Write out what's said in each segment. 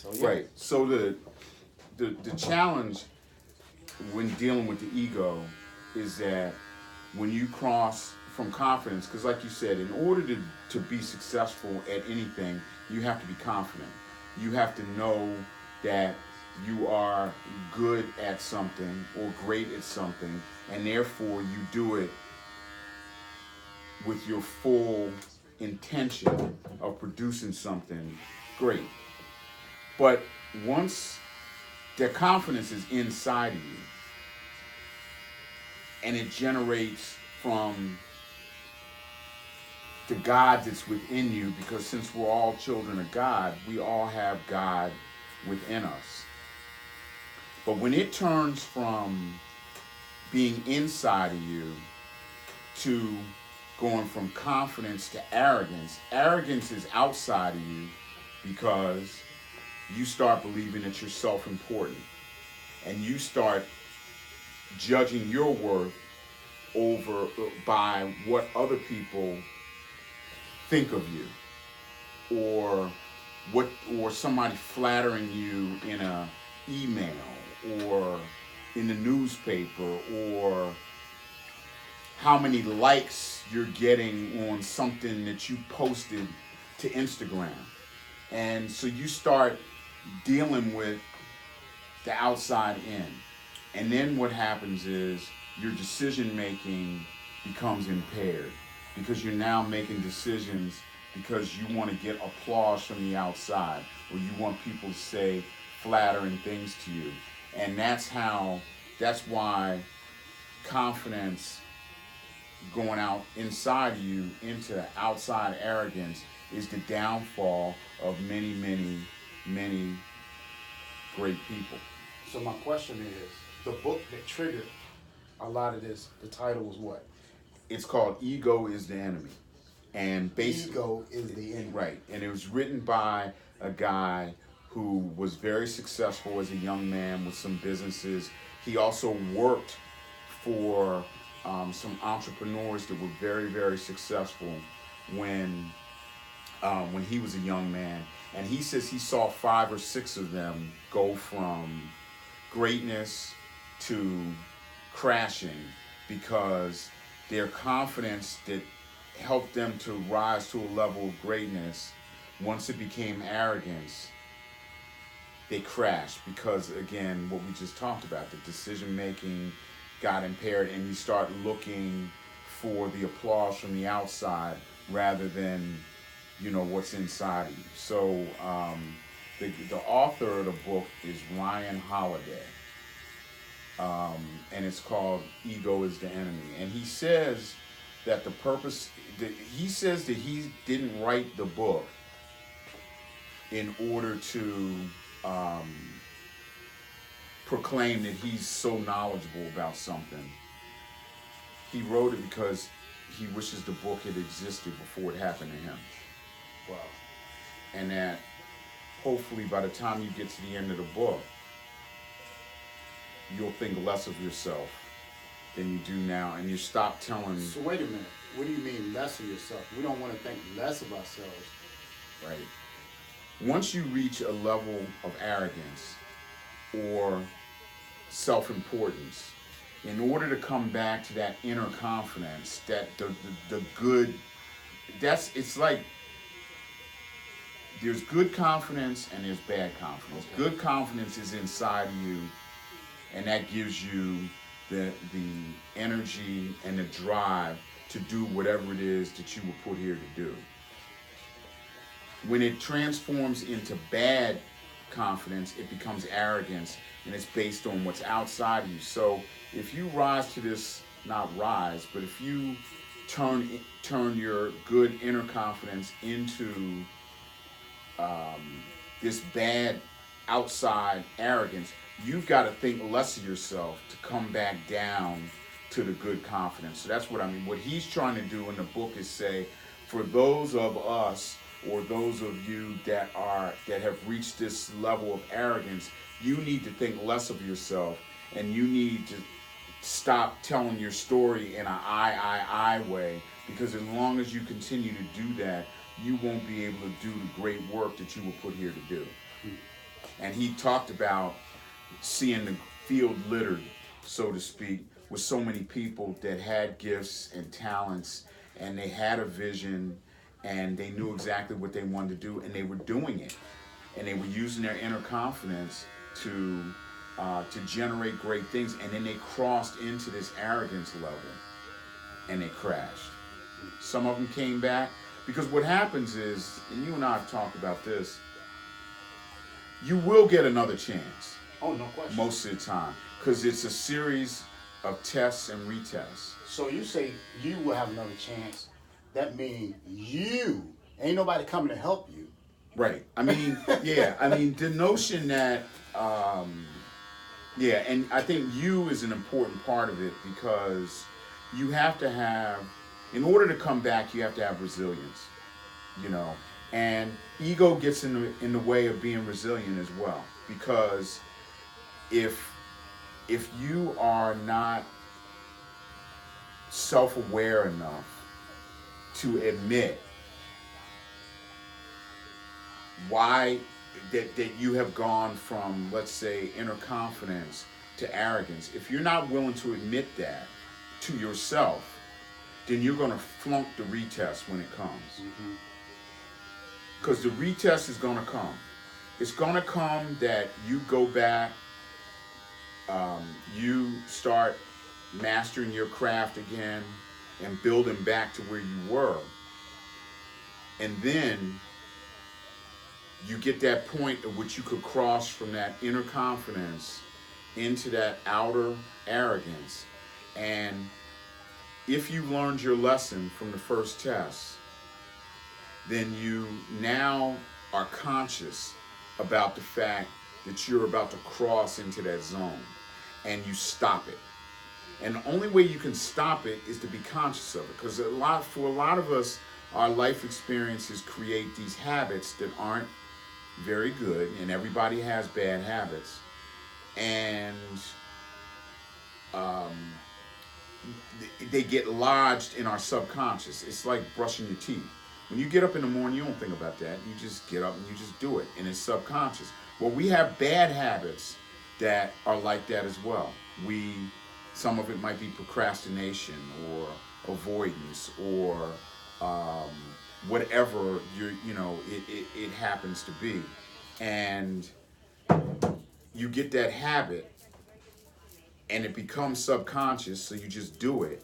So yeah. Right. So the challenge when dealing with the ego is that when you cross from confidence, because like you said, in order to be successful at anything, you have to be confident. You have to know that you are good at something or great at something, and therefore you do it with your full intention of producing something great. But once that confidence is inside of you and it generates from the God that's within you, because since we're all children of God, we all have God within us. But when it turns from being inside of you to going from confidence to arrogance, arrogance is outside of you because you start believing that you're self-important and you start judging your worth over by what other people think of you, or what, or somebody flattering you in a email or in the newspaper, or how many likes you're getting on something that you posted to Instagram. And so you start dealing with the outside in. And then what happens is your decision making becomes impaired because you're now making decisions because you want to get applause from the outside, or you want people to say flattering things to you. And that's why confidence going out inside you into outside arrogance is the downfall of many, many, many great people. So my question is, the book that triggered a lot of this, the title was what? It's called Ego is the Enemy. And basically, Ego is the enemy. right. And it was written by a guy who was very successful as a young man with some businesses. He also worked for some entrepreneurs that were very, very successful when he was a young man. And he says he saw 5 or 6 of them go from greatness to crashing because their confidence that helped them to rise to a level of greatness, once it became arrogance, they crashed because, again, what we just talked about, the decision making got impaired, and you start looking for the applause from the outside rather than, what's inside of you. So the author of the book is Ryan Holiday, and it's called Ego is the Enemy. And he says that he says that he didn't write the book in order to proclaim that he's so knowledgeable about something. He wrote it because he wishes the book had existed before it happened to him. Wow. And that hopefully by the time you get to the end of the book, you'll think less of yourself than you do now, and you stop telling. So wait a minute. What do you mean less of yourself? We don't want to think less of ourselves. Right. Once you reach a level of arrogance or self-importance, in order to come back to that inner confidence, that the good, it's like there's good confidence and there's bad confidence. Okay. Good confidence is inside of you, and that gives you the energy and the drive to do whatever it is that you were put here to do. When it transforms into bad confidence, it becomes arrogance, and it's based on what's outside of you. So if you rise to this, not rise, but if you turn your good inner confidence into this bad outside arrogance, you've got to think less of yourself to come back down to the good confidence. So that's what I mean. What he's trying to do in the book is say, for those of us or those of you that have reached this level of arrogance, you need to think less of yourself, and you need to stop telling your story in an I way, because as long as you continue to do that, you won't be able to do the great work that you were put here to do. And he talked about seeing the field littered, so to speak, with so many people that had gifts and talents, and they had a vision, and they knew exactly what they wanted to do, and they were doing it, and they were using their inner confidence to generate great things, and then they crossed into this arrogance level, and they crashed. Some of them came back because what happens is, and you and I have talked about this, you will get another chance. Oh, no question. Most of the time, because it's a series of tests and retests. So you say you will have another chance. That means you ain't nobody coming to help you. Right. I mean, yeah. I mean, the notion that, yeah, and I think you is an important part of it because you have to have, in order to come back, you have to have resilience, you know, and ego gets in the way of being resilient as well, because if you are not self-aware enough to admit why that you have gone from, let's say, inner confidence to arrogance, if you're not willing to admit that to yourself, then you're going to flunk the retest when it comes. Because the retest is going to come. It's going to come that you go back, you start mastering your craft again and building back to where you were. And then you get that point at which you could cross from that inner confidence into that outer arrogance. And if you learned your lesson from the first test, then you now are conscious about the fact that you're about to cross into that zone, and you stop it. And the only way you can stop it is to be conscious of it, because for a lot of us, our life experiences create these habits that aren't very good, and everybody has bad habits, and they get lodged in our subconscious. It's like brushing your teeth. When you get up in the morning, you don't think about that. You just get up and you just do it, and it's subconscious. Well, we have bad habits that are like that as well. Some of it might be procrastination or avoidance or whatever it happens to be, and you get that habit, and it becomes subconscious, so you just do it.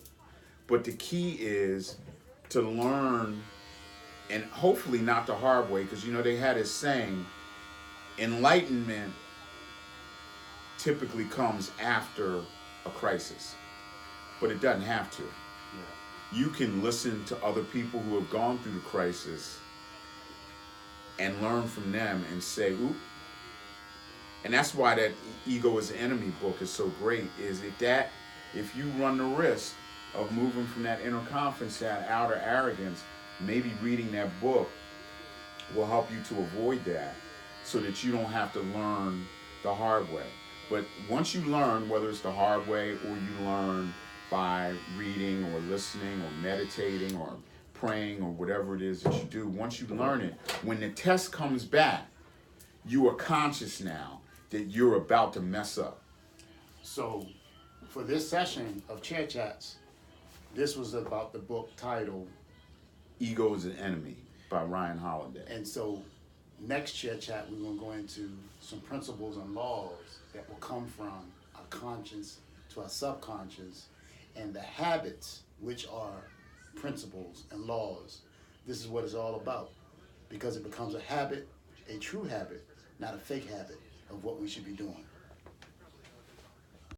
But the key is to learn, and hopefully not the hard way, because they had this saying, enlightenment typically comes after a crisis, but it doesn't have to. Yeah. You can listen to other people who have gone through the crisis and learn from them and say, oop. And that's why that Ego is the Enemy book is so great, is that if you run the risk of moving from that inner confidence to that outer arrogance, maybe reading that book will help you to avoid that, so that you don't have to learn the hard way. But once you learn, whether it's the hard way or you learn by reading or listening or meditating or praying or whatever it is that you do, once you learn it, when the test comes back, you are conscious now that you're about to mess up. So, for this session of Chair Chats, this was about the book titled Ego is an Enemy by Ryan Holiday. And so, next Chair Chat, we're going to go into some principles and laws that will come from our conscious to our subconscious, and the habits, which are principles and laws. This is what it's all about, because it becomes a habit, a true habit, not a fake habit of what we should be doing.